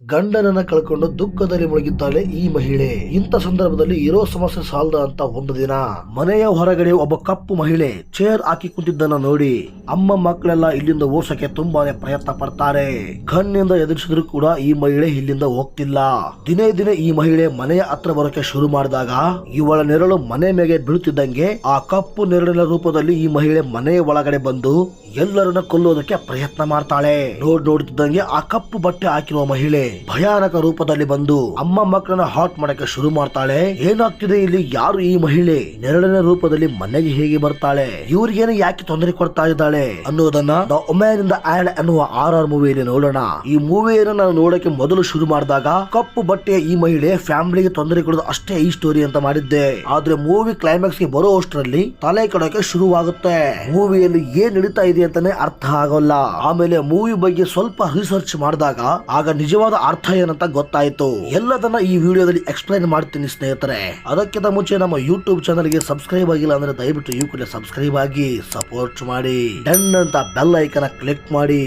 ಗಂಡನನ್ನ ಕಳ್ಕೊಂಡು ದುಃಖದಲ್ಲಿ ಮುಳುಗಿದ್ದಾಳೆ ಈ ಮಹಿಳೆ. ಇಂಥ ಸಂದರ್ಭದಲ್ಲಿ ಇರೋ ಸಮಸ್ಯೆ ಸಾಲದ ಅಂತ ಒಂದು ದಿನ ಮನೆಯ ಹೊರಗಡೆ ಒಬ್ಬ ಕಪ್ಪು ಮಹಿಳೆ ಚೇರ್ ಹಾಕಿ ಕುಂತಿದ್ದನ್ನ ನೋಡಿ ಅಮ್ಮ ಮಕ್ಕಳೆಲ್ಲ ಇಲ್ಲಿಂದ ಓಡ್ಸಕ್ಕೆ ತುಂಬಾನೇ ಪ್ರಯತ್ನ ಪಡ್ತಾರೆ. ಕಣ್ಣಿಂದ ಎದುರಿಸಿದ್ರು ಕೂಡ ಈ ಮಹಿಳೆ ಇಲ್ಲಿಂದ ಹೋಗ್ತಿಲ್ಲ. ದಿನೇ ದಿನೇ ಈ ಮಹಿಳೆ ಮನೆಯ ಹತ್ರ ಬರೋಕೆ ಶುರು ಮಾಡಿದಾಗ ಇವಳ ನೆರಳು ಮನೆ ಮೇಲೆ ಬೀಳುತ್ತಿದ್ದಂಗೆ ಆ ಕಪ್ಪು ನೆರಳಿನ ರೂಪದಲ್ಲಿ ಈ ಮಹಿಳೆ ಮನೆಯ ಒಳಗಡೆ ಬಂದು ಎಲ್ಲರನ್ನ ಕೊಲ್ಲೋದಕ್ಕೆ ಪ್ರಯತ್ನ ಮಾಡ್ತಾಳೆ. ನೋಡ್ತಿದ್ದಂಗೆ ಆ ಕಪ್ಪು ಬಟ್ಟೆ ಹಾಕಿರುವ ಮಹಿಳೆ ಭಯಾನಕ ರೂಪದಲ್ಲಿ ಬಂದು ಅಮ್ಮ ಮಕ್ಕಳನ್ನ ಹಾಟ್ ಮಾಡಕ್ಕೆ ಶುರು ಮಾಡ್ತಾಳೆ. ಏನಾಗ್ತಿದೆ ಇಲ್ಲಿ? ಯಾರು ಈ ಮಹಿಳೆ? ನೆರಳಿನ ರೂಪದಲ್ಲಿ ಮನೆಗೆ ಹೇಗೆ ಬರ್ತಾಳೆ? ಇವ್ರಿಗೇನು ಯಾಕೆ ತೊಂದರೆ ಕೊಡ್ತಾ ಇದ್ದಾಳೆ ಅನ್ನೋದನ್ನ the women in the hand ಅನ್ನುವ RR ಮೂವಿಯಲ್ಲಿ ನೋಡೋಣ. ಈ ಮೂವಿಯನ್ನು ನಾವು ನೋಡಕ್ಕೆ ಮೊದಲು ಶುರು ಮಾಡಿದಾಗ ಕಪ್ಪು ಬಟ್ಟೆಯ ಈ ಮಹಿಳೆ ಫ್ಯಾಮಿಲಿಗೆ ತೊಂದರೆ ಕೊಡೋದು ಅಷ್ಟೇ ಈ ಸ್ಟೋರಿ ಅಂತ ಮಾಡಿದ್ದೆ. ಆದ್ರೆ ಮೂವಿ ಕ್ಲೈಮ್ಯಾಕ್ಸ್ ಗೆ ಬರೋ ಅಷ್ಟರಲ್ಲಿ ತಲೆ ಕೆಡೋಕೆ ಶುರುವಾಗುತ್ತೆ. ಮೂವಿಯಲ್ಲಿ ಏನ್ ನಡೀತಾ ಇದೆ ಅಂತಾನೆ ಅರ್ಥ ಆಗೋಲ್ಲ. ಆಮೇಲೆ ಮೂವಿ ಬಗ್ಗೆ ಸ್ವಲ್ಪ ರಿಸರ್ಚ್ ಮಾಡಿದಾಗ ಆಗ ನಿಜವಾದ ಅರ್ಥ ಏನಂತ ಗೊತ್ತಾಯ್ತು. ಎಲ್ಲದನ್ನ ಈ ವಿಡಿಯೋದಲ್ಲಿ ಎಕ್ಸ್ಪ್ಲೈನ್ ಮಾಡ್ತೀನಿ ಸ್ನೇಹಿತರೆ. ಅದಕ್ಕಿಂತ ಮುಂಚೆ ನಮ್ಮ ಯೂಟ್ಯೂಬ್ ಚಾನಲ್ ಗೆ ಸಬ್ಸ್ಕ್ರೈಬ್ ಆಗಿಲ್ಲ ಅಂದ್ರೆ ದಯವಿಟ್ಟು ಈ ಕೂಡಲೇ ಸಬ್ಸ್ಕ್ರೈಬ್ ಆಗಿ ಸಪೋರ್ಟ್ ಮಾಡಿ. ಡನ್ ಅಂತ ಬೆಲ್ ಐಕನ್ ಕ್ಲಿಕ್ ಮಾಡಿ.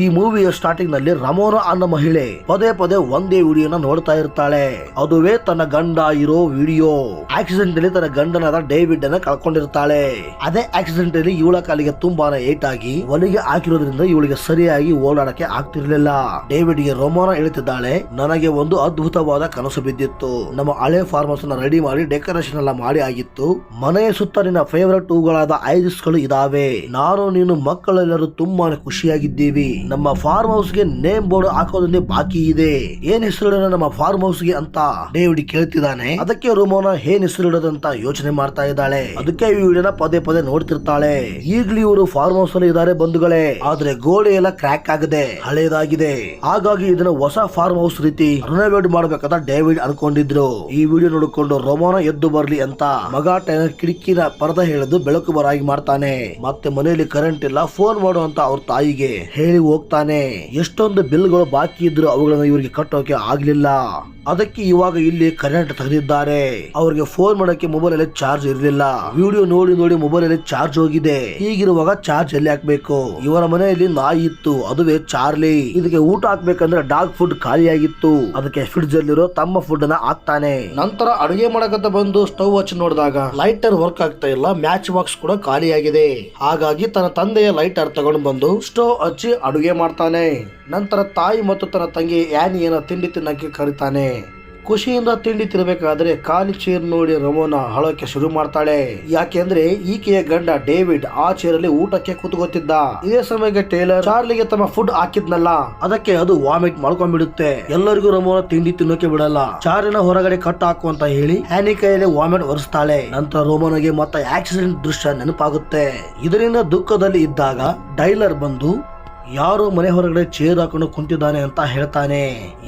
ಈ ಮೂವಿಯ ಸ್ಟಾರ್ಟಿಂಗ್ ನಲ್ಲಿ ರಮೋನಾ ಅನ್ನೋ ಮಹಿಳೆ ಪದೇ ಪದೇ ಒಂದೇ ವಿಡಿಯೋನ ನೋಡ್ತಾ ಇರ್ತಾಳೆ. ಅದುವೇ ತನ್ನ ಗಂಡ ಇರೋ ವಿಡಿಯೋ. ಆಕ್ಸಿಡೆಂಟ್ ಅಲ್ಲಿ ತನ್ನ ಗಂಡನಾದ ಡೇವಿಡ್ ಅನ್ನ ಕಳ್ಕೊಂಡಿರ್ತಾಳೆ. ಅದೇ ಆಕ್ಸಿಡೆಂಟ್ ಅಲ್ಲಿ ಇವಳ ಕಾಲಿಗೆ ತುಂಬಾನೇ ಏಟ್ ಆಗಿ ಒಲಿಗೆ ಹಾಕಿರೋದ್ರಿಂದ ಇವಳಿಗೆ ಸರಿಯಾಗಿ ಓಡಾಡಕ್ಕೆ ಆಗ್ತಿರ್ಲಿಲ್ಲ. ಡೇವಿಡ್ ಗೆ ರಮೋನಾ ಹೇಳ್ತಿದ್ದಾಳೆ, ನನಗೆ ಒಂದು ಅದ್ಭುತವಾದ ಕನಸು ಬಿದ್ದಿತ್ತು. ನಮ್ಮ ಹಳೆ ಫಾರ್ಮ್ ಹೌಸ್ ನ ರೆಡಿ ಮಾಡಿ ಡೆಕೋರೇಷನ್ ಎಲ್ಲ ಮಾಡಿ ಆಗಿತ್ತು. ಮನೆಯ ಸುತ್ತ ನಿನ್ನ ಫೇವರೆಟ್ ಹೂಗಳಾದ ಐರಿಸ್ ಗಳು ಇದಾವೆ. ನಾನು ನೀನು ಮಕ್ಕಳೆಲ್ಲರೂ ತುಂಬಾನೇ ಖುಷಿಯಾಗಿದ್ದೀವಿ. ನಮ್ಮ ಫಾರ್ಮ್ ಹೌಸ್ ಗೆ ನೇಮ್ ಬೋರ್ಡ್ ಹಾಕೋದನ್ನೇ ಬಾಕಿ ಇದೆ. ಏನ್ ಹೆಸರಿಡೋಣ ನಮ್ಮ ಫಾರ್ಮ್ ಹೌಸ್ ಗೆ ಅಂತ ಡೇವಿಡ್ ಕೇಳ್ತಿದ್ದಾನೆ. ಅದಕ್ಕೆ ರಮೋನಾ ಏನ್ ಹೆಸರಿಡೋದಂತ ಯೋಚನೆ ಮಾಡ್ತಾ ಇದ್ದಾಳೆ. ಅದಕ್ಕೆ ಈ ವಿಡಿಯೋನ ಪದೇ ಪದೇ ನೋಡ್ತಿರ್ತಾಳೆ. ಈಗ್ಲೂ ಇವರು ಫಾರ್ಮ್ ಹೌಸ್ ಅಲ್ಲಿ ಇದಾರೆ ಬಂಧುಗಳೇ. ಆದ್ರೆ ಗೋಡೆ ಎಲ್ಲ ಕ್ರ್ಯಾಕ್ ಆಗಿದೆ, ಹಳೇದಾಗಿದೆ. ಹಾಗಾಗಿ ಇದನ್ನ ಹೊಸ ಫಾರ್ಮ್ ಹೌಸ್ ರೀತಿ ರಿನೋವೇಟ್ ಮಾಡ್ಬೇಕಂತ ಡೇವಿಡ್ ಅನ್ಕೊಂಡಿದ್ರು. ಈ ವಿಡಿಯೋ ನೋಡಿಕೊಂಡು ರಮೋನಾ ಎದ್ದು ಬರ್ಲಿ ಅಂತ ಮಗ ಟೈನರ್ ಕಿಟಕಿನ ಪರದ ಹೇಳದು ಬೆಳಕು ಬರಾಗಿ ಮಾಡ್ತಾನೆ. ಮತ್ತೆ ಮನೆಯಲ್ಲಿ ಕರೆಂಟ್ ಇಲ್ಲ, ಫೋನ್ ಮಾಡು ಅಂತ ಅವ್ರ ತಾಯಿಗೆ ಹೇಳಿ ಹೋಗ್ತಾನೆ. ಎಷ್ಟೊಂದು ಬಿಲ್ಗಳು ಬಾಕಿ ಇದ್ರು ಅವುಗಳನ್ನ ಇವರಿಗೆ ಕಟ್ಟೋಕೆ ಆಗ್ಲಿಲ್ಲ. ಅದಕ್ಕೆ ಇವಾಗ ಇಲ್ಲಿ ಕರೆಂಟ್ ತೆಗೆದಿದ್ದಾರೆ. ಅವ್ರಿಗೆ ಫೋನ್ ಮಾಡಕ್ಕೆ ಮೊಬೈಲ್ ಅಲ್ಲಿ ಚಾರ್ಜ್ ಇರಲಿಲ್ಲ. ವಿಡಿಯೋ ನೋಡಿ ನೋಡಿ ಮೊಬೈಲ್ ಅಲ್ಲಿ ಚಾರ್ಜ್ ಹೋಗಿದೆ. ಹೀಗಿರುವಾಗ ಚಾರ್ಜ್ ಎಲ್ಲಿ ಹಾಕ್ಬೇಕು? ಇವರ ಮನೆಯಲ್ಲಿ ನಾಯಿ ಇತ್ತು, ಅದುವೇ ಚಾರ್ಲಿ. ಇದಕ್ಕೆ ಊಟ ಹಾಕ್ಬೇಕಂದ್ರೆ ಡಾಗ್ ಫುಡ್ ಖಾಲಿಯಾಗಿತ್ತು. ಅದಕ್ಕೆ ಫ್ರಿಡ್ಜ್ ಅಲ್ಲಿರೋ ತಮ್ಮ ಫುಡ್ ಅನ್ನ ಹಾಕ್ತಾನೆ. ನಂತರ ಅಡುಗೆ ಮಾಡಕಂತ ಬಂದು ಸ್ಟವ್ ಹಚ್ಚಿ ನೋಡಿದಾಗ ಲೈಟರ್ ವರ್ಕ್ ಆಗ್ತಾ ಇಲ್ಲ, ಮ್ಯಾಚ್ ಬಾಕ್ಸ್ ಕೂಡ ಖಾಲಿಯಾಗಿದೆ. ಹಾಗಾಗಿ ತನ್ನ ತಂದೆಯ ಲೈಟರ್ ತಗೊಂಡು ಬಂದು ಸ್ಟವ್ ಹಚ್ಚಿ ಅಡುಗೆ ಮಾಡ್ತಾನೆ. ನಂತರ ತಾಯಿ ಮತ್ತು ತನ್ನ ತಂಗಿ ಆನಿಯನ್ನ ತಿಂಡಿ ತಿನ್ನಕ್ಕೆ ಕರೀತಾನೆ. ಖುಷಿಯಿಂದ ತಿಂಡಿ ತಿನ್ನಬೇಕಾದ್ರೆ ಖಾಲಿ ಚೇರ್ ನೋಡಿ ರಮೋನಾ ಅಳೋಕೆ ಶುರು ಮಾಡ್ತಾಳೆ. ಯಾಕೆಂದ್ರೆ ಈಕೆಯ ಗಂಡ ಡೇವಿಡ್ ಆ ಚೇರ್ ಅಲ್ಲಿ ಊಟಕ್ಕೆ ಕೂತ್ಕೋತಿದ್ದ. ಇದೇ ಸಮಯಕ್ಕೆ ಟೇಲರ್ ಚಾರ್ಲಿಗೆ ತಮ್ಮ ಫುಡ್ ಹಾಕಿದ್ನಲ್ಲ, ಅದಕ್ಕೆ ಅದು ವಾಮಿಟ್ ಮಾಡ್ಕೊಂಡ್ಬಿಡುತ್ತೆ. ಎಲ್ಲರಿಗೂ ರಮೋನಾ ತಿಂಡಿ ತಿನ್ನೋಕೆ ಬಿಡಲ್ಲ. ಚಾರಿನ ಹೊರಗಡೆ ಕಟ್ ಹಾಕು ಅಂತ ಹೇಳಿ ಆನಿ ಕೈಯಲ್ಲಿ ವಾಮಿಟ್ ಒರೆಸ್ತಾಳೆ. ನಂತರ ರಮೋನಾಗೆ ಮತ್ತೆ ಆಕ್ಸಿಡೆಂಟ್ ದೃಶ್ಯ ನೆನಪಾಗುತ್ತೆ. ಇದರಿಂದ ದುಃಖದಲ್ಲಿ ಇದ್ದಾಗ ಟೈಲರ್ ಬಂದು ಯಾರೋ ಮನೆ ಹೊರಗಡೆ ಚೇರ್ ಹಾಕೊಂಡು ಕುಂತಿದ್ದಾನೆ ಅಂತ ಹೇಳ್ತಾನೆ.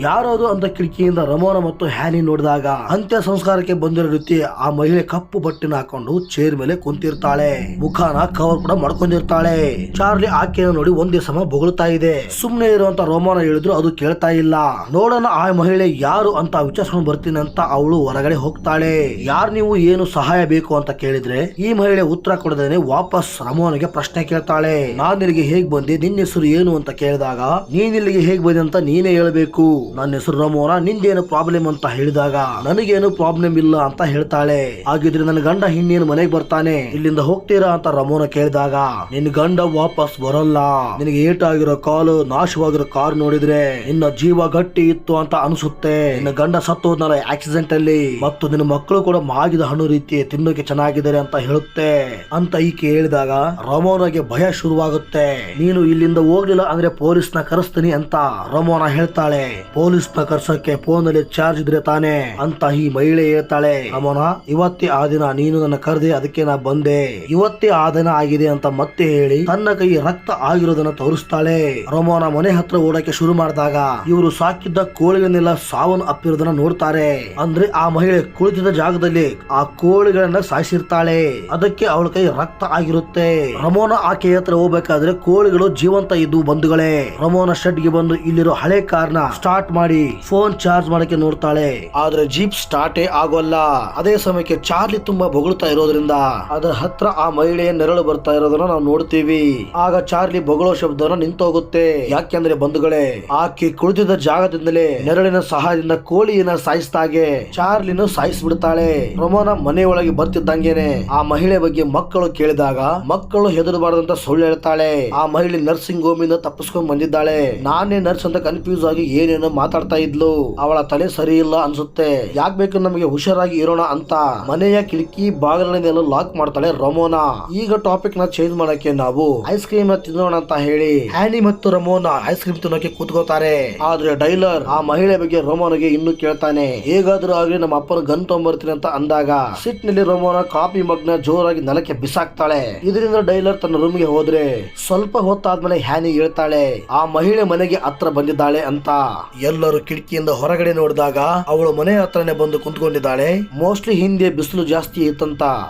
ಯಾರೋದು ಅಂತ ಕಿಟಕಿಯಿಂದ ರಮೋನಾ ಮತ್ತು ಹ್ಯಾನಿ ನೋಡಿದಾಗ ಅಂತ್ಯ ಸಂಸ್ಕಾರಕ್ಕೆ ಬಂದಿರೋ ರೀತಿ ಆ ಮಹಿಳೆ ಕಪ್ಪು ಬಟ್ಟೆನ ಹಾಕೊಂಡು ಚೇರ್ ಮೇಲೆ ಕುಂತಿರ್ತಾಳೆ. ಮುಖಾನ ಕವರ್ ಕೂಡ ಮಾಡ್ಕೊಂಡಿರ್ತಾಳೆ. ಚಾರ್ಲಿ ಆಕೆಯನ್ನು ನೋಡಿ ಒಂದೇ ಸಮ ಬೊಗಳ್ತಾ ಇದೆ. ಸುಮ್ನೆ ಇರುವಂತ ರಮೋನಾ ಹೇಳಿದ್ರು ಅದು ಕೇಳ್ತಾ ಇಲ್ಲ. ನೋಡೋಣ ಆ ಮಹಿಳೆ ಯಾರು ಅಂತ ವಿಚಾರಿಸ್ಕೊಂಡು ಬರ್ತೀನಿ ಅಂತ ಅವಳು ಹೊರಗಡೆ ಹೋಗ್ತಾಳೆ. ಯಾರು ನೀವು, ಏನು ಸಹಾಯ ಬೇಕು ಅಂತ ಕೇಳಿದ್ರೆ ಈ ಮಹಿಳೆ ಉತ್ತರ ಕೊಡದೇನೆ ವಾಪಸ್ ರಮೋನಾಗೆ ಪ್ರಶ್ನೆ ಕೇಳ್ತಾಳೆ. ನಾನ್ ನಿನಗೆ ಹೇಗ್ ಬಂದೆ, ನಿನ್ನ ಹೆಸರು ಏನು ಅಂತ ಕೇಳಿದಾಗ ನೀನ್ ಇಲ್ಲಿಗೆ ಹೇಗ್ ಬಂದೆ ಅಂತ ನೀನೇ ಹೇಳ್ಬೇಕು. ನನ್ನ ಹೆಸರು ರಮೋನಾ, ನಿಂದೇನು ಪ್ರಾಬ್ಲಮ್ ಅಂತ ಹೇಳಿದಾಗ ನನಗೇನು ಪ್ರಾಬ್ಲಮ್ ಇಲ್ಲ ಅಂತ ಹೇಳ್ತಾಳೆ. ಹಾಗಿದ್ರೆ ನನ್ನ ಗಂಡ ಇನ್ನೇನು ಮನೆಗೆ ಬರ್ತಾನೆ, ಇಲ್ಲಿಂದ ಹೋಗ್ತೀರಾ ಅಂತ ರಮೋನಾ ಕೇಳಿದಾಗ ನಿನ್ ಗಂಡ ವಾಪಸ್ ಬರಲ್ಲ. ನಿನಗೆ ಏಟಾಗಿರೋ ಕಾಲು, ನಾಶವಾಗಿರೋ ಕಾರ್ ನೋಡಿದ್ರೆ ನಿನ್ನ ಜೀವ ಗಟ್ಟಿ ಇತ್ತು ಅಂತ ಅನ್ಸುತ್ತೆ. ನಿನ್ನ ಗಂಡ ಸತ್ತೋದ್ನಲ್ಲ ಆಕ್ಸಿಡೆಂಟ್ ಅಲ್ಲಿ, ಮತ್ತು ನಿನ್ನ ಮಕ್ಕಳು ಕೂಡ ಮಾಗಿದ ಹಣ್ಣು ರೀತಿ ತಿನ್ನೋಕೆ ಚೆನ್ನಾಗಿದ್ದಾರೆ ಅಂತ ಹೇಳುತ್ತೆ ಅಂತ ಈಕೆ ಹೇಳಿದಾಗ ರಮೋನಾಗೆ ಭಯ ಶುರುವಾಗುತ್ತೆ. ನೀನು ಇಲ್ಲಿಂದ ಹೋಗ್ಲಿಲ್ಲ ಅಂದ್ರೆ ಪೊಲೀಸ್ ನ ಕರೆಸ್ತೀನಿ ಅಂತ ರಮೋನಾ ಹೇಳ್ತಾಳೆ. ಪೊಲೀಸ್ ನ ಕರ್ಸಕ್ಕೆ ಫೋನ್ ಅಲ್ಲಿ ಚಾರ್ಜ್ ಇದ್ರೆ ತಾನೆ ಅಂತ ಈ ಮಹಿಳೆ ಹೇಳ್ತಾಳೆ. ರಮೋನಾ, ಇವತ್ತೇ ಆ ದಿನ ನೀನು ನನ್ನ ಕರೆದೆ, ಅದಕ್ಕೆ ನಾ ಬಂದೆ. ಇವತ್ತೇ ಆ ದಿನ ಆಗಿದೆ ಅಂತ ಮತ್ತೆ ಹೇಳಿ ತನ್ನ ಕೈ ರಕ್ತ ಆಗಿರೋದನ್ನ ತೋರಿಸ್ತಾಳೆ. ರಮೋನಾ ಮನೆ ಹತ್ರ ಓಡಕ್ಕೆ ಶುರು ಮಾಡಿದಾಗ ಇವರು ಸಾಕಿದ್ದ ಕೋಳಿಗಳನ್ನೆಲ್ಲ ಸಾವನ್ನ ಅಪ್ಪಿರೋದನ್ನ ನೋಡ್ತಾರೆ. ಅಂದ್ರೆ ಆ ಮಹಿಳೆ ಕುಳಿತಿದ್ದ ಜಾಗದಲ್ಲಿ ಆ ಕೋಳಿಗಳನ್ನ ಸಾಯಿಸಿರ್ತಾಳೆ. ಅದಕ್ಕೆ ಅವಳ ಕೈ ರಕ್ತ ಆಗಿರುತ್ತೆ. ರಮೋನಾ ಆಕೆ ಹತ್ರ ಹೋಗ್ಬೇಕಾದ್ರೆ ಕೋಳಿಗಳು ಜೀವಂತ ಇದ್ವು ಬಂಧುಗಳೇ. ರಮೋನ ಶೆಡ್ ಗೆ ಬಂದು ಇಲ್ಲಿರೋ ಹಳೆ ಕಾರ್ನ ಸ್ಟಾರ್ಟ್ ಮಾಡಿ ಫೋನ್ ಚಾರ್ಜ್ ಮಾಡಕ್ಕೆ ನೋಡ್ತಾಳೆ. ಆದ್ರೆ ಜೀಪ್ ಸ್ಟಾರ್ಟೇ ಆಗೋಲ್ಲ. ಅದೇ ಸಮಯಕ್ಕೆ ಚಾರ್ಲಿ ತುಂಬಾ ಬೊಗಳ್ತಾ ಇರೋದ್ರಿಂದ ಅದರ ಹತ್ರ ಆ ಮಹಿಳೆಯ ನೆರಳು ಬರ್ತಾ ಇರೋದನ್ನ ನಾವು ನೋಡ್ತೀವಿ. ಆಗ ಚಾರ್ಲಿ ಬೊಗಳೋ ಶಬ್ದನ ನಿಂತೋಗುತ್ತೆ. ಯಾಕೆಂದ್ರೆ ಬಂಧುಗಳೇ, ಆಕೆ ಕುಳಿತಿದ್ದ ಜಾಗದಿಂದಲೇ ನೆರಳಿನ ಸಹಾಯದಿಂದ ಕೋಳಿಯನ್ನ ಸಾಯಿಸ್ತಾಗೆ ಚಾರ್ಲಿನ ಸಾಯಿಸ್ಬಿಡ್ತಾಳೆ. ರಮೋನ ಮನೆಯೊಳಗೆ ಬರ್ತಿದ್ದಂಗೆನೆ ಆ ಮಹಿಳೆ ಬಗ್ಗೆ ಮಕ್ಕಳು ಕೇಳಿದಾಗ ಮಕ್ಕಳು ಹೆದರಬಾರದಂತ ಸುಳ್ಳು ಹೇಳ್ತಾಳೆ. ಆ ಮಹಿಳೆ ನರ್ಸಿಂಗ್ ಹೋಮ್ ಇಂದ ತಪ್ಪಿಸ್ಕೊಂಡ್ ಬಂದಿದ್ದಾಳೆ. ನಾನೇ ನರ್ಸ್ ಅಂತ ಕನ್ಫ್ಯೂಸ್ ಆಗಿ ಏನೇನೋ ಮಾತಾಡ್ತಾ ಇದ್ಲು. ಅವಳ ತಲೆ ಸರಿ ಇಲ್ಲ ಅನ್ಸುತ್ತೆ. ಯಾಕ್ ಬೇಕು ನಮಗೆ ಹುಷಾರಾಗಿ ಇರೋಣ ಅಂತ ಮನೆಯ ಕಿಟಕಿ ಬಾಗಿಲನ್ನೆಲ್ಲ ಲಾಕ್ ಮಾಡ್ತಾಳೆ ರಮೋನಾ. ಈಗ ಟಾಪಿಕ್ ನ ಚೇಂಜ್ ಮಾಡಕ್ಕೆ ನಾವು ಐಸ್ ಕ್ರೀಮ್ ನ ತಿನ್ನೋಣ ಅಂತ ಹೇಳಿ ಹ್ಯಾನಿ ಮತ್ತು ರಮೋನಾ ಐಸ್ ಕ್ರೀಮ್ ತಿನ್ನೋಕೆ ಕೂತ್ಕೋತಾರೆ. ಆದ್ರೆ ಡೈಲರ್ ಆ ಮಹಿಳೆ ಬಗ್ಗೆ ರಮೋನಿಗೆ ಇನ್ನು ಕೇಳ್ತಾನೆ. ಹೇಗಾದ್ರೂ ಆಗ್ಲಿ ನಮ್ಮ ಅಪ್ಪನ ಗನ್ ತೊಂಬರ್ತೀನಿ ಅಂತ ಅಂದಾಗ ಸಿಟ್ನಲ್ಲಿ ರಮೋನಾ ಕಾಫಿ ಮಗ್ನ ಜೋರಾಗಿ ನೆಲಕ್ಕೆ ಬಿಸಾಕ್ತಾಳೆ. ಇದರಿಂದ ಡೈಲರ್ ತನ್ನ ರೂಮ್ಗೆ ಹೋದ್ರೆ ಸ್ವಲ್ಪ ಹೊತ್ತಾದ್ಮೇಲೆ ಹ್ಯಾನಿ ಹೇಳ್ತಾಳೆ ಆ ಮಹಿಳೆ ಮನೆಗೆ ಹತ್ರ ಬಂದಿದ್ದಾಳೆ ಅಂತ. ಎಲ್ಲರೂ ಕಿಟಕಿಯಿಂದ ಹೊರಗಡೆ ನೋಡಿದಾಗ ಅವಳು ಮನೆ ಹತ್ರನೇ ಬಂದು ಕುಂತ್ಕೊಂಡಿದ್ದಾಳೆ. ಮೋಸ್ಟ್ಲಿ ಹಿಂದೆ ಬಿಸಿಲು ಜಾಸ್ತಿ ಇತ್ತಂತ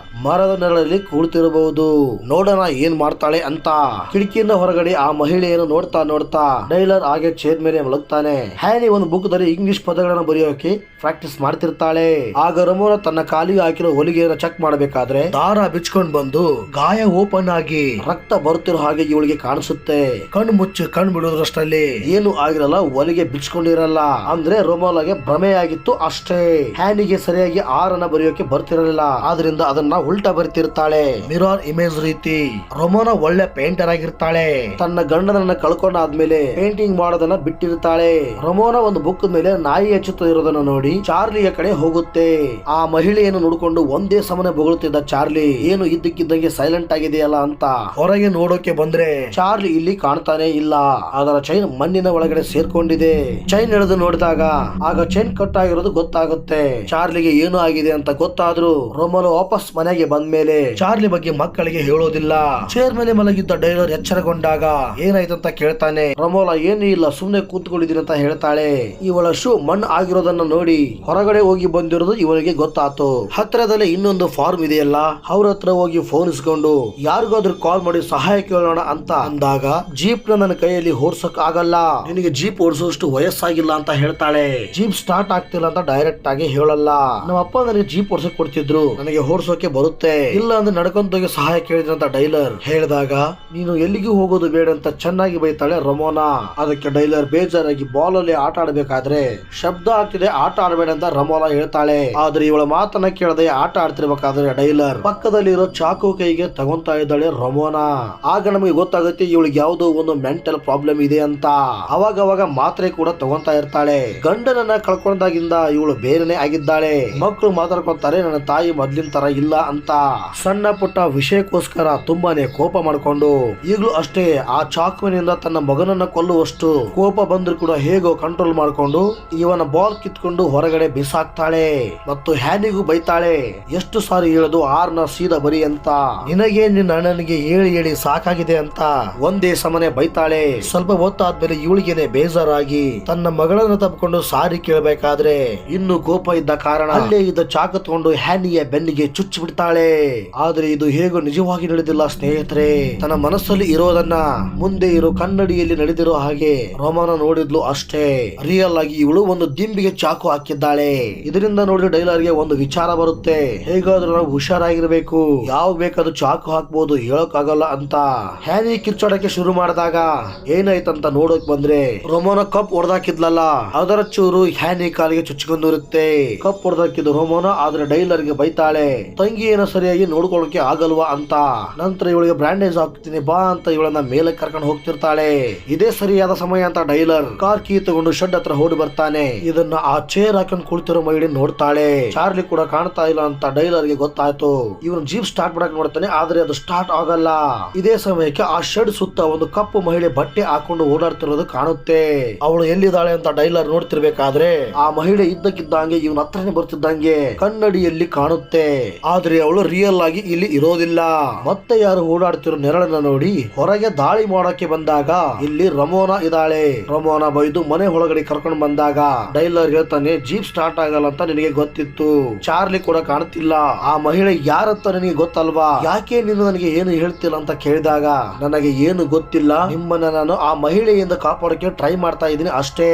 ಮರದ ನೆರಳಲ್ಲಿ ಕುಳಿತಿರಬಹುದು. ನೋಡೋಣ ಏನ್ ಮಾಡ್ತಾಳೆ ಅಂತ ಕಿಟಕಿಯಿಂದ ಹೊರಗಡೆ ಆ ಮಹಿಳೆಯನ್ನು ನೋಡ್ತಾ ನೋಡ್ತಾ ಡೈಲರ್ ಹಾಗೆ ಚೇರ್ ಮೇಲೆ ಮಲಗ್ತಾನೆ. ಹ್ಯಾನಿ ಒಂದು ಬುಕ್ ದಲ್ಲಿ ಇಂಗ್ಲಿಷ್ ಪದಗಳನ್ನ ಬರೆಯೋಕೆ ಪ್ರಾಕ್ಟೀಸ್ ಮಾಡ್ತಿರ್ತಾಳೆ. ಆಗ ರಮೋನ ತನ್ನ ಕಾಲಿಗೆ ಹಾಕಿರೋ ಹೊಲಿಗೆಯನ್ನು ಚೆಕ್ ಮಾಡಬೇಕಾದ್ರೆ ದಾರ ಬಿಚ್ಕೊಂಡ್ ಬಂದು ಗಾಯ ಓಪನ್ ಆಗಿ ರಕ್ತ ಬರುತ್ತಿರೋ ಹಾಗೆ ಇವಳಿಗೆ ಕಾಣಿಸುತ್ತೆ. ಕಣ್ಣು ಮುಚ್ಚಿ ಕಣ್ಣು ಬಿಡೋದ್ರಷ್ಟರಲ್ಲಿ ಏನು ಆಗಿರಲ್ಲ, ಹೊಲಿಗೆ ಬಿಚ್ಕೊಂಡಿರಲ್ಲ. ಅಂದ್ರೆ ರೊಮೋಲಾಗೆ ಭ್ರಮೆ ಆಗಿತ್ತು ಅಷ್ಟೇ. ಹ್ಯಾನಿಗೆ ಸರಿಯಾಗಿ ಆರನ್ನ ಬರೆಯೋಕೆ ಬರ್ತಿರಲಿಲ್ಲ. ಆದ್ರಿಂದ ಅದನ್ನ ಉಲ್ಟಾ ಬರಿತಿರ್ತಾಳೆ, ಮಿರರ್ ಇಮೇಜ್ ರೀತಿ. ರೊಮೋನಾ ಒಳ್ಳೆ ಪೇಂಟರ್ ಆಗಿರ್ತಾಳೆ. ತನ್ನ ಗಂಡನನ್ನ ಕಳ್ಕೊಂಡಾದ್ಮೇಲೆ ಪೇಂಟಿಂಗ್ ಮಾಡೋದನ್ನ ಬಿಟ್ಟಿರ್ತಾಳೆ. ರೊಮೋನಾ ಒಂದು ಬುಕ್ ಮೇಲೆ ನಾಯಿ ಹಚ್ಚುತ್ತಾ ಇರೋದನ್ನ ನೋಡಿ ಚಾರ್ಲಿಯ ಕಡೆ ಹೋಗುತ್ತೆ. ಆ ಮಹಿಳೆಯನ್ನು ನೋಡಿಕೊಂಡು ಒಂದೇ ಸಮನೆ ಬೊಗಳುತ್ತಿದ್ದ ಚಾರ್ಲಿ ಏನು ಇದ್ದಕ್ಕಿದ್ದಂಗೆ ಸೈಲೆಂಟ್ ಆಗಿದೆಯಲ್ಲ ಅಂತ ಹೊರಗೆ ನೋಡೋಕೆ ಬಂದ್ರೆ ಚಾರ್ಲಿ ಇಲ್ಲಿ ಕಾಣ್ತಾನೆ ಇಲ್ಲ. ಅದರ ಚೈನ್ ಮಣ್ಣಿನ ಒಳಗಡೆ ಸೇರ್ಕೊಂಡಿದೆ. ಚೈನ್ ಎಳೆದು ನೋಡಿದಾಗ ಆಗ ಚೈನ್ ಕಟ್ ಆಗಿರೋದು ಗೊತ್ತಾಗುತ್ತೆ. ಚಾರ್ಲಿಗೆ ಏನು ಆಗಿದೆ ಅಂತ ಗೊತ್ತಾದ್ರೂ ರೊಮೋನಾ ವಾಪಸ್ ಮನೆಗೆ ಬಂದ್ಮೇಲೆ ಚಾರ್ಲಿ ಬಗ್ಗೆ ಮಕ್ಕಳಿಗೆ ಹೇಳೋದಿಲ್ಲ. ಚೇರ್ ಮೇಲೆ ಮಲಗಿದ್ದ ಡೈಲರ್ ಎಚ್ಚರಗೊಂಡಾಗ ಏನಾಯ್ತಂತ ಕೇಳ್ತಾನೆ. ರೊಮೋನಾ ಏನೂ ಇಲ್ಲ, ಸುಮ್ನೆ ಕೂತ್ಕೊಂಡಿದ್ದೀನಿ ಅಂತ ಹೇಳ್ತಾಳೆ. ಇವಳ ಶೂ ಮಣ್ಣು ಆಗಿರೋದನ್ನ ನೋಡಿ ಹೊರಗಡೆ ಹೋಗಿ ಬಂದಿರೋದು ಇವನಿಗೆ ಗೊತ್ತಾತು. ಹತ್ರದಲ್ಲೇ ಇನ್ನೊಂದು ಫಾರ್ಮ್ ಇದೆಯಲ್ಲ, ಅವ್ರ ಹತ್ರ ಹೋಗಿ ಫೋನ್ ಇಸ್ಕೊಂಡು ಯಾರಿಗಾದ್ರೂ ಕಾಲ್ ಮಾಡಿ ಸಹಾಯ ಕೇಳೋಣ ಅಂತ ಅಂದಾಗ ಜೀಪ್ ನ ನನ್ನ ಕೈಯಲ್ಲಿ ಓಡ್ಸಕ್ ಆಗಲ್ಲ, ನಿನಗೆ ಜೀಪ್ ಓಡಿಸೋಷ್ಟು ವಯಸ್ಸಾಗಿಲ್ಲ ಅಂತ ಹೇಳ್ತಾಳೆ. ಜೀಪ್ ಸ್ಟಾರ್ಟ್ ಆಗ್ತಿಲ್ಲ ಅಂತ ಡೈರೆಕ್ಟ್ ಆಗಿ ಹೇಳಲ್ಲ. ನಮ್ಮ ಅಪ್ಪ ನನಗೆ ಜೀಪ್ ಓಡಿಸಕ್ ಕೊಡ್ತಿದ್ರು, ನನಗೆ ಓಡಿಸೋಕೆ ಬರುತ್ತೆ, ಇಲ್ಲ ಅಂದ್ರೆ ನಡ್ಕೊಂತ ಹೋಗಿ ಸಹಾಯ ಕೇಳಿದ್ರೆ ಅಂತ ಡೈಲರ್ ಹೇಳಿದಾಗ ನೀನು ಎಲ್ಲಿಗೂ ಹೋಗೋದು ಬೇಡ ಅಂತ ಚೆನ್ನಾಗಿ ಬೈತಾಳೆ ರಮೋನಾ. ಅದಕ್ಕೆ ಡೈಲರ್ ಬೇಜಾರಾಗಿ ಬಾಲ್ ಅಲ್ಲಿ ಆಟ ಆಡ್ಬೇಕಾದ್ರೆ ಶಬ್ದ ಆಗ್ತಿದೆ, ಆಟ ಆಡಬೇಡ ಅಂತ ರಮೋನಾ ಹೇಳ್ತಾಳೆ. ಆದ್ರೆ ಇವಳ ಮಾತನ್ನ ಕೇಳದೆ ಆಟ ಆಡ್ತಿರ್ಬೇಕಾದ್ರೆ ಡೈಲರ್ ಪಕ್ಕದಲ್ಲಿರೋ ಚಾಕು ಕೈಗೆ ತಗೊಂತಾ ಇದ್ದಾಳೆ ರಮೋನಾ. ಆಗ ನಮಗೆ ಗೊತ್ತಾಗುತ್ತೆ ಇವಳಿಗೆ ಯಾವುದೋ ಒಂದು ಮೆಂಟಲ್ ಪ್ರಾಬ್ಲಮ್ ಇದೆ ಅಂತ. ಅವಾಗ ಮಾತ್ರೆ ಕೂಡ ತಗೊಂತಾ ಇರ್ತಾಳೆ. ಗಂಡನನ್ನ ಕಳ್ಕೊಂಡಾಗಿಂದ ಇವಳು ಬೇರೆನೆ ಆಗಿದ್ದಾಳೆ. ಮಕ್ಕಳು ಮಾತಾಡ್ಕೊಂತಾರೆ ನನ್ನ ತಾಯಿ ಮೊದ್ಲಿನ ತರ ಇಲ್ಲ ಅಂತ. ಸಣ್ಣ ಪುಟ್ಟ ವಿಷಯಕ್ಕೋಸ್ಕರ ತುಂಬಾನೇ ಕೋಪ ಮಾಡ್ಕೊಂಡು ಈಗಲೂ ಅಷ್ಟೇ ಆ ಚಾಕುವಿನಿಂದ ತನ್ನ ಮಗನನ್ನ ಕೊಲ್ಲುವಷ್ಟು ಕೋಪ ಬಂದ್ರು ಕೂಡ ಹೇಗೋ ಕಂಟ್ರೋಲ್ ಮಾಡ್ಕೊಂಡು ಇವನ ಬಾಲ್ ಕಿತ್ಕೊಂಡು ಹೊರಗಡೆ ಬಿಸಾಕ್ತಾಳೆ. ಮತ್ತು ಹ್ಯಾನಿಗೂ ಬೈತಾಳೆ, ಎಷ್ಟು ಸಾರಿ ಹೇಳೋದು ಆರ್ನ ಸೀದಾ ಬರಿ ಅಂತ, ನಿನಗೆ ನಿನ್ನ ಅಣ್ಣನಿಗೆ ಹೇಳಿ ಸಾಕಾಗಿದೆ ಅಂತ ಒಂದೇ ಸಮನೆ ಬೈತಾಳೆ. ಸ್ವಲ್ಪ ಹೊತ್ತಾದ್ಮೇಲೆ ಇವಳಿಗೆನೆ ಬೇಜಾರಾಗಿ ತನ್ನ ಮಗಳನ್ನ ತಪ್ಪಿಕೊಂಡು ಸಾರಿ ಕೇಳಬೇಕಾದ್ರೆ ಇನ್ನು ಕೋಪ ಇದ್ದ ಕಾರಣ ಅಲ್ಲೇ ಇದ್ದ ಚಾಕು ತಗೊಂಡು ಹ್ಯಾನಿಯ ಬೆನ್ನಿಗೆ ಚುಚ್ಚಿ ಬಿಡ್ತಾಳೆ. ಆದ್ರೆ ಇದು ಹೇಗೋ ನಿಜವಾಗಿ ನಡೆದಿಲ್ಲ ಸ್ನೇಹಿತರೆ. ತನ್ನ ಮನಸ್ಸಲ್ಲಿ ಇರೋದನ್ನ ಮುಂದೆ ಇರೋ ಕನ್ನಡಿಯಲ್ಲಿ ನಡೆದಿರೋ ಹಾಗೆ ರೊಮೋನಾ ನೋಡಿದ್ಲು ಅಷ್ಟೇ. ರಿಯಲ್ ಆಗಿ ಇವಳು ಒಂದು ದಿಂಬಿಗೆ ಚಾಕು ಹಾಕಿದ್ದಾಳೆ. ಇದರಿಂದ ನೋಡಿ ಡೈಲರ್ಗೆ ಒಂದು ವಿಚಾರ ಬರುತ್ತೆ, ಹೇಗಾದ್ರೂ ನಾವು ಹುಷಾರಾಗಿರ್ಬೇಕು, ಯಾವ ಬೇಕಾದ್ರೂ ಚಾಕು ಹಾಕ್ಬೋದು, ಹೇಳೋಕ್ಕಾಗಲ್ಲ ಅಂತ. ಹ್ಯಾನಿ ಕಿರ್ಚಾಡಕ್ಕೆ ಶುರು ಮಾಡಿದಾಗ ಏನಾಯ್ತಂತ ನೋಡೋಕ್ ಬಂದ್ರೆ ರೊಮೋನಾ ಕಪ್ ಹೊಡೆದಾಕಿದ್ಲಲ್ಲ ಅದರ ಚೂರು ಹ್ಯಾನಿ ಕಾಲಿಗೆ ಚುಚ್ಕೊಂಡಿರುತ್ತೆ. ಕಪ್ ಹೊಡೆದಾಕಿದ್ದು ರೊಮೋನಾ, ಆದ್ರೆ ಡೈಲರ್ಗೆ ಬೈತಾಳೆ, ತಂಗಿಯನ್ನ ಸರಿಯಾಗಿ ನೋಡ್ಕೊಳ್ಳೋಕೆ ಆಗಲ್ವಾ ಅಂತ. ನಂತರ ಇವಳಿಗೆ ಬ್ಯಾಂಡೇಜ್ ಹಾಕ್ತೀನಿ ಬಾ ಅಂತ ಇವಳನ್ನ ಮೇಲೆ ಕರ್ಕೊಂಡು ಹೋಗ್ತಿರ್ತಾಳೆ. ಇದೇ ಸರಿಯಾದ ಸಮಯ ಅಂತ ಡೈಲರ್ ಕಾರ್ ಕೀ ತಗೊಂಡು ಶೆಡ್ ಹತ್ರ ಓಡಿ ಬರ್ತಾನೆ. ಇದನ್ನ ಆ ಚೇರ್ ಹಾಕೊಂಡು ಕುಳಿತಿರೋ ಮಹಿಳೆ ನೋಡ್ತಾಳೆ. ಚಾರ್ಲಿ ಕೂಡ ಕಾಣ್ತಾ ಇಲ್ಲ ಅಂತ ಡೈಲರ್ಗೆ ಗೊತ್ತಾಯ್ತು. ಇವನು ಜೀಪ್ ಸ್ಟಾರ್ಟ್ ಮಾಡಕ್ ನೋಡ್ತಾನೆ, ಆದ್ರೆ ಅದು ಸ್ಟಾರ್ಟ್ ಆಗಲ್ಲ. ಇದೇ ಸಮಯಕ್ಕೆ ಆ ಶೆಡ್ ಸುತ್ತ ಒಂದು ಕಪ್ಪು ಮಹಿಳೆ ಬಟ್ಟೆ ಹಾಕೊಂಡು ಓಡಾಡ್ತಿರೋದು ಕಾಣುತ್ತೆ. ಅವಳು ಎಲ್ಲಿದ್ದಾಳೆ ಅಂತ ಡೈಲರ್ ನೋಡ್ತಿರ್ಬೇಕಾದ್ರೆ ಆ ಮಹಿಳೆ ಇದ್ದಕ್ಕಿದ್ದಂಗೆ ಇವನ ಹತ್ರನೇ ಬರ್ತಿದ್ದಂಗೆ ಕನ್ನಡಿಯಲ್ಲಿ ಕಾಣುತ್ತೆ. ಆದ್ರೆ ಅವಳು ರಿಯಲ್ ಆಗಿ ಇಲ್ಲಿ ಇರೋದಿಲ್ಲ. ಮತ್ತೆ ಯಾರು ಓಡಾಡ್ತಿರೋ ನೆರಳನ್ನ ನೋಡಿ ಹೊರಗೆ ದಾಳಿ ಮಾಡಕ್ಕೆ ಬಂದಾಗ ಇಲ್ಲಿ ರಮೋನಾ ಇದ್ದಾಳೆ. ರಮೋನಾ ಬೈದು ಮನೆ ಒಳಗಡೆ ಕರ್ಕೊಂಡು ಬಂದಾಗ ಡೈಲರ್ ಹೇಳ್ತಾನೆ, ಜೀಪ್ ಸ್ಟಾರ್ಟ್ ಆಗಲ್ಲ ಅಂತ ನಿನಗೆ ಗೊತ್ತಿತ್ತು, ಚಾರ್ಲಿ ಕೂಡ ಕಾಣುತ್ತಿಲ್ಲ, ಆ ಮಹಿಳೆ ಯಾರಂತ ನಿನಗೆ ಗೊತ್ತಲ್ವಾ, ಯಾಕೆ ನೀನು ನನಗೆ ಏನು ಹೇಳ್ತಿಲ್ಲ ಅಂತ ಕೇಳಿದಾಗ ನನಗೆ ಏನು ಗೊತ್ತಿಲ್ಲ, ಇಲ್ಲ, ನಿಮ್ಮನ್ನ ನಾನು ಆ ಮಹಿಳೆಯಿಂದ ಕಾಪಾಡಕ್ಕೆ ಟ್ರೈ ಮಾಡ್ತಾ ಇದ್ದೀನಿ ಅಷ್ಟೇ.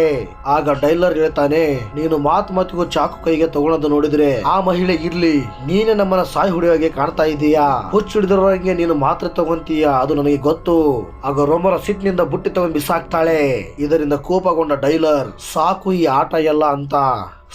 ಆಗ ಡೈಲರ್ ಹೇಳ್ತಾನೆ, ನೀನು ಮಾತಿಗೂ ಚಾಕು ಕೈಗೆ ತಗೊಳೋದು ನೋಡಿದ್ರೆ ಆ ಮಹಿಳೆ ಇರ್ಲಿ, ನೀನೆ ನಮ್ಮನ್ನ ಸಾಯಿ ಹೊಡೆಯೋಗೆ ಕಾಣ್ತಾ ಇದೀಯಾ, ಹುಚ್ಚಿಡಿದ್ರಂಗೆ ನೀನು ಮಾತ್ರೆ ತಗೊಂತೀಯ, ಅದು ನನಗೆ ಗೊತ್ತು. ಆಗ ರೋಮನ ಸಿಟ್ಟಿನಿಂದ ಬುಟ್ಟಿ ತಗೊಂಡು ಬಿಸಾಕ್ತಾಳೆ. ಇದರಿಂದ ಕೋಪಗೊಂಡ ಡೈಲರ್, ಸಾಕು ಈ ಆಟ ಎಲ್ಲ ಅಂತ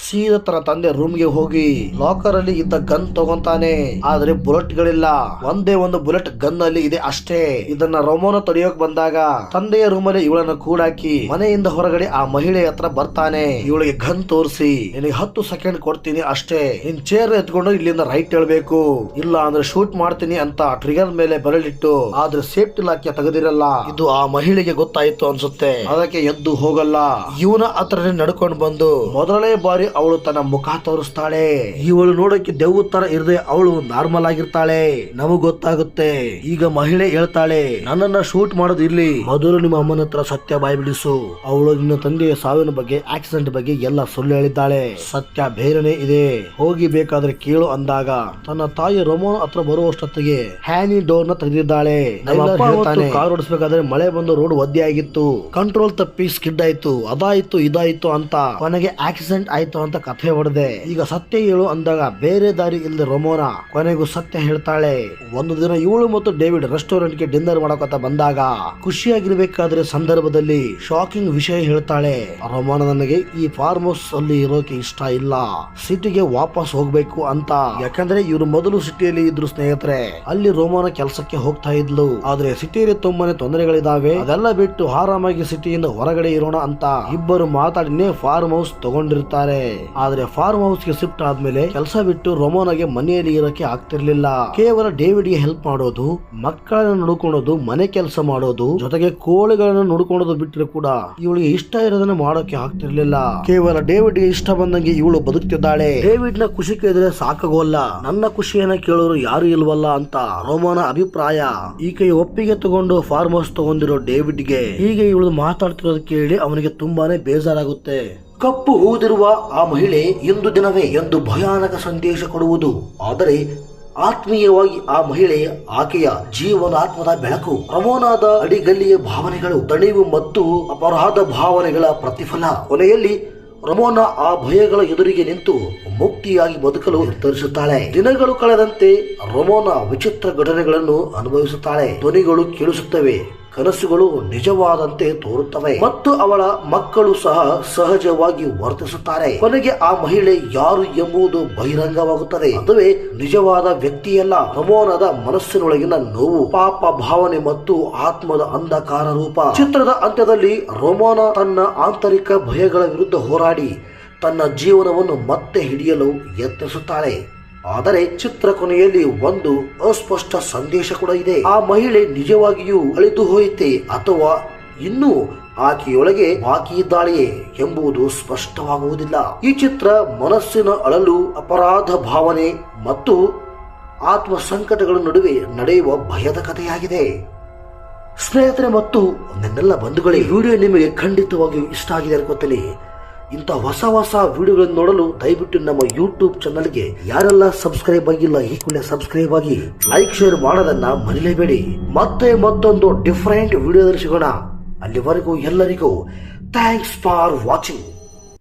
ಸೀದಾ ತನ್ನ ತಂದೆ ರೂಮ್ಗೆ ಹೋಗಿ ಲಾಕರ್ ಅಲ್ಲಿ ಇದ್ದ ಗನ್ ತಗೊಂತಾನೆ. ಆದ್ರೆ ಬುಲೆಟ್ ಗಳಿಲ್ಲ, ಒಂದೇ ಒಂದು ಬುಲೆಟ್ ಗನ್ ಅಲ್ಲಿ ಇದೆ ಅಷ್ಟೇ. ಇದನ್ನ ರೋಮೋನ ತಡೆಯೋಕ್ ಬಂದಾಗ ತಂದೆಯ ರೂಮಲ್ಲಿ ಇವಳನ್ನ ಕೂಡಾಕಿ ಮನೆಯಿಂದ ಹೊರಗಡೆ ಆ ಮಹಿಳೆ ಹತ್ರ ಬರ್ತಾನೆ. ಇವಳಿಗೆ ಗನ್ ತೋರಿಸಿ, ನಿನಗೆ 10 ಸೆಕೆಂಡ್ ಕೊಡ್ತೀನಿ ಅಷ್ಟೇ, ನಿನ್ ಚೇರ್ ಎತ್ಕೊಂಡು ಇಲ್ಲಿಂದ ರೈಟ್ ಹೇಳ್ಬೇಕು, ಇಲ್ಲ ಅಂದ್ರೆ ಶೂಟ್ ಮಾಡ್ತೀನಿ ಅಂತ ಟ್ರಿಗರ್ ಮೇಲೆ ಬೆರಳಿಟ್ಟು, ಆದ್ರೆ ಸೇಫ್ಟಿ ಲಾಕ್ ತೆಗೆದಿರಲ್ಲ. ಇದು ಆ ಮಹಿಳೆಗೆ ಗೊತ್ತಾಯ್ತು ಅನ್ಸುತ್ತೆ. ಅದಕ್ಕೆ ಎದ್ದು ಹೋಗಲ್ಲ. ಇವನ ಹತ್ರನೇ ನಡ್ಕೊಂಡು ಬಂದು ಮೊದಲನೇ ಬಾರಿ ಅವಳು ತನ್ನ ಮುಖ ತೋರಿಸ್ತಾಳೆ. ಇವಳು ನೋಡಕ್ಕೆ ದೆವ್ವ ತರ ಇರದೆ ಅವಳು ನಾರ್ಮಲ್ ಆಗಿರ್ತಾಳೆ. ನಮಗ್ ಗೊತ್ತಾಗುತ್ತೆ. ಈಗ ಮಹಿಳೆ ಹೇಳ್ತಾಳೆ, ನನ್ನನ್ನ ಶೂಟ್ ಮಾಡೋದು ಇರ್ಲಿ, ಮೊದಲು ನಿಮ್ಮ ಅಮ್ಮನ ಹತ್ರ ಸತ್ಯ ಬಾಯಿ ಬಿಡಿಸು. ಅವಳು ನಿನ್ನ ತಂದೆಯ ಸಾವಿನ ಬಗ್ಗೆ, ಆಕ್ಸಿಡೆಂಟ್ ಬಗ್ಗೆ ಎಲ್ಲ ಸುಳ್ಳು ಹೇಳಿದ್ದಾಳೆ. ಸತ್ಯ ಬೇರೆನೆ ಇದೆ, ಹೋಗಿ ಬೇಕಾದ್ರೆ ಕೇಳು ಅಂದಾಗ ತನ್ನ ತಾಯಿ ರೋಮೋನ ಹತ್ರ ಬರುವಷ್ಟೊತ್ತಿಗೆ ಹ್ಯಾನಿ ಡೋರ್ ನ ತೆಗೆದಿದ್ದಾಳೆ. ಕಾರ್ ಓಡಿಸ್ಬೇಕಾದ್ರೆ ಮಳೆ ಬಂದು ರೋಡ್ ಒದ್ದೆ ಆಗಿತ್ತು, ಕಂಟ್ರೋಲ್ ತಪ್ಪಿ ಸ್ಕಿಡ್ ಆಯ್ತು, ಅದಾಯ್ತು ಇದಾಯ್ತು ಅಂತ ಕೊನೆಗೆ ಆಕ್ಸಿಡೆಂಟ್ ಆಯ್ತು ಅಂತ ಕಥೆ ಹೊಡೆದೆ. ಈಗ ಸತ್ಯ ಹೇಳು ಅಂದಾಗ ಬೇರೆ ದಾರಿ ಇಲ್ಲದೆ ರೋಮೋನ ಕೊನೆಗೂ ಸತ್ಯ ಹೇಳ್ತಾಳೆ. ಒಂದು ದಿನ ಇವಳು ಮತ್ತು ಡೇವಿಡ್ ರೆಸ್ಟೋರೆಂಟ್ ಗೆ ಡಿನ್ನರ್ ಮಾಡಕತ್ತ ಬಂದಾಗ ಖುಷಿಯಾಗಿರ್ಬೇಕಾದ್ರೆ ಸಂದರ್ಭದಲ್ಲಿ ಶಾಕಿಂಗ್ ವಿಷಯ ಹೇಳ್ತಾಳೆ. ರೋಮೋನ, ನನಗೆ ಈ ಫಾರ್ಮ್ ಹೌಸ್ ಅಲ್ಲಿ ಇರೋಕೆ ಇಷ್ಟ ಇಲ್ಲ, ಸಿಟಿಗೆ ವಾಪಸ್ ಹೋಗ್ಬೇಕು ಅಂತ. ಯಾಕಂದ್ರೆ ಇವರು ಮೊದಲು ಸಿಟಿಯಲ್ಲಿ ಇದ್ರು ಸ್ನೇಹಿತರೆ, ಅಲ್ಲಿ ರೋಮೋನ ಕೆಲಸಕ್ಕೆ ಹೋಗ್ತಾ ಇದ್ಲು. ಆದ್ರೆ ಸಿಟಿಯಲ್ಲಿ ತುಂಬಾನೇ ತೊಂದರೆಗಳಿದಾವೆ, ಅದೆಲ್ಲ ಬಿಟ್ಟು ಆರಾಮಾಗಿ ಸಿಟಿಯಿಂದ ಹೊರಗಡೆ ಇರೋಣ ಅಂತ ಇಬ್ಬರು ಮಾತಾಡಿನೇ ಫಾರ್ಮ್ ಹೌಸ್ ತಗೊಂಡಿರ್ತಾರೆ. ಆದ್ರೆ ಫಾರ್ಮ್ ಹೌಸ್ ಗೆ ಶಿಫ್ಟ್ ಆದ್ಮೇಲೆ ಕೆಲಸ ಬಿಟ್ಟು ರೋಮೋನಾಗೆ ಮನೆಯಲ್ಲಿ ಇರೋಕೆ ಆಗ್ತಿರ್ಲಿಲ್ಲ. ಕೇವಲ ಡೇವಿಡ್ ಗೆ ಹೆಲ್ಪ್ ಮಾಡೋದು, ಮಕ್ಕಳನ್ನ ನೋಡ್ಕೊಳ್ಳೋದು, ಮನೆ ಕೆಲಸ ಮಾಡೋದು, ಜೊತೆಗೆ ಕೋಳಿಗಳನ್ನ ನೋಡ್ಕೊಳ್ಳೋದು ಬಿಟ್ಟರೆ ಕೂಡ ಇವಳಿಗೆ ಇಷ್ಟ ಇರೋದನ್ನ ಮಾಡೋಕೆ ಆಗ್ತಿರ್ಲಿಲ್ಲ. ಕೇವಲ ಡೇವಿಡ್ ಗೆ ಇಷ್ಟ ಬಂದಂಗೆ ಇವಳು ಬದುಕ್ತಿದ್ದಾಳೆ. ಡೇವಿಡ್ ನ ಖುಷಿ ಕೇಳಿದ್ರೆ ಸಾಕಾಗೋಲ್ಲ, ನನ್ನ ಖುಷಿಯನ್ನ ಕೇಳೋರು ಯಾರು ಇಲ್ವಲ್ಲ ಅಂತ ರೋಮೋನ ಅಭಿಪ್ರಾಯ. ಈಕೆಯ ಒಪ್ಪಿಗೆ ತಗೊಂಡು ಫಾರ್ಮ್ ಹೌಸ್ ತಗೊಂಡಿರೋ ಡೇವಿಡ್ ಗೆ ಹೀಗೆ ಇವಳು ಮಾತಾಡ್ತಿರೋದು ಕೇಳಿ ಅವನಿಗೆ ತುಂಬಾನೇ ಬೇಜಾರಾಗುತ್ತೆ. ಕಪ್ಪು ಊದಿರುವ ಆ ಮಹಿಳೆ ಇಂದು ದಿನವೇ ಎಂದು ಭಯಾನಕ ಸಂದೇಶ ಕೊಡುವುದು. ಆದರೆ ಆತ್ಮೀಯವಾಗಿ ಆ ಮಹಿಳೆ ಆಕೆಯ ಜೀವನಾತ್ಮದ ಬೆಳಕು. ರಮೋನಾದ ಅಡಿಗಲ್ಲಿಯ ಭಾವನೆಗಳು, ತಣಿವು ಮತ್ತು ಅಪರಾಧ ಭಾವನೆಗಳ ಪ್ರತಿಫಲ. ಕೊನೆಯಲ್ಲಿ ರಮೋನ ಆ ಭಯಗಳ ಎದುರಿಗೆ ನಿಂತು ಮುಕ್ತಿಯಾಗಿ ಬದುಕಲು ನಿರ್ಧರಿಸುತ್ತಾಳೆ. ದಿನಗಳು ಕಳೆದಂತೆ ರಮೋನ ವಿಚಿತ್ರ ಘಟನೆಗಳನ್ನು ಅನುಭವಿಸುತ್ತಾಳೆ. ಧ್ವನಿಗಳು ಕೇಳಿಸುತ್ತವೆ, ಕನಸುಗಳು ನಿಜವಾದಂತೆ ತೋರುತ್ತವೆ ಮತ್ತು ಅವಳ ಮಕ್ಕಳು ಸಹ ಸಹಜವಾಗಿ ವರ್ತಿಸುತ್ತಾರೆ. ಕೊನೆಗೆ ಆ ಮಹಿಳೆ ಯಾರು ಎಂಬುದು ಬಹಿರಂಗವಾಗುತ್ತದೆ. ಅದುವೇ ನಿಜವಾದ ವ್ಯಕ್ತಿಯಲ್ಲ, ರಮೋನದ ಮನಸ್ಸಿನೊಳಗಿನ ನೋವು, ಪಾಪ ಭಾವನೆ ಮತ್ತು ಆತ್ಮದ ಅಂಧಕಾರ ರೂಪ. ಚಿತ್ರದ ಅಂತ್ಯದಲ್ಲಿ ರಮೋನ ತನ್ನ ಆಂತರಿಕ ಭಯಗಳ ವಿರುದ್ಧ ಹೋರಾಡಿ ತನ್ನ ಜೀವನವನ್ನು ಮತ್ತೆ ಹಿಡಿಯಲು ಯತ್ನಿಸುತ್ತಾಳೆ. ಆದರೆ ಚಿತ್ರ ಕೊನೆಯಲ್ಲಿ ಒಂದು ಅಸ್ಪಷ್ಟ ಸಂದೇಶ ಕೂಡ ಇದೆ. ಆ ಮಹಿಳೆ ನಿಜವಾಗಿಯೂ ಅಳಿದು ಹೋಯಿತೆ ಅಥವಾ ಇನ್ನೂ ಆಕೆಯೊಳಗೆ ಬಾಕಿ ಇದ್ದಾಳೆಯೇ ಎಂಬುದು ಸ್ಪಷ್ಟವಾಗುವುದಿಲ್ಲ. ಈ ಚಿತ್ರ ಮನಸ್ಸಿನ ಅಳಲು, ಅಪರಾಧ ಭಾವನೆ ಮತ್ತು ಆತ್ಮ ಸಂಕಟಗಳ ನಡುವೆ ನಡೆಯುವ ಭಯದ ಕಥೆಯಾಗಿದೆ. ಸ್ನೇಹಿತರೆ ಮತ್ತು ನನ್ನೆಲ್ಲ ಬಂಧುಗಳೇ, ವಿಡಿಯೋ ನಿಮಗೆ ಖಂಡಿತವಾಗಿಯೂ ಇಷ್ಟ ಆಗಿದೆ ಅನ್ಕೋತೀನಿ. ಇಂಥ ಹೊಸ ವಿಡಿಯೋಗಳನ್ನು ನೋಡಲು ದಯವಿಟ್ಟು ನಮ್ಮ ಯೂಟ್ಯೂಬ್ ಚಾನಲ್ಗೆ ಯಾರೆಲ್ಲ ಸಬ್ಸ್ಕ್ರೈಬ್ ಆಗಿಲ್ಲ ಈ ಕೂಡಲೇ ಸಬ್ಸ್ಕ್ರೈಬ್ ಆಗಿ, ಲೈಕ್ ಶೇರ್ ಮಾಡೋದನ್ನ ಮರಿಲೇಬೇಡಿ. ಮತ್ತೆ ಮತ್ತೊಂದು ಡಿಫರೆಂಟ್ ವಿಡಿಯೋದಲ್ಲಿ ಸಿಗೋಣ. ಅಲ್ಲಿವರೆಗೂ ಎಲ್ಲರಿಗೂ ಥ್ಯಾಂಕ್ಸ್ ಫಾರ್ ವಾಚಿಂಗ್.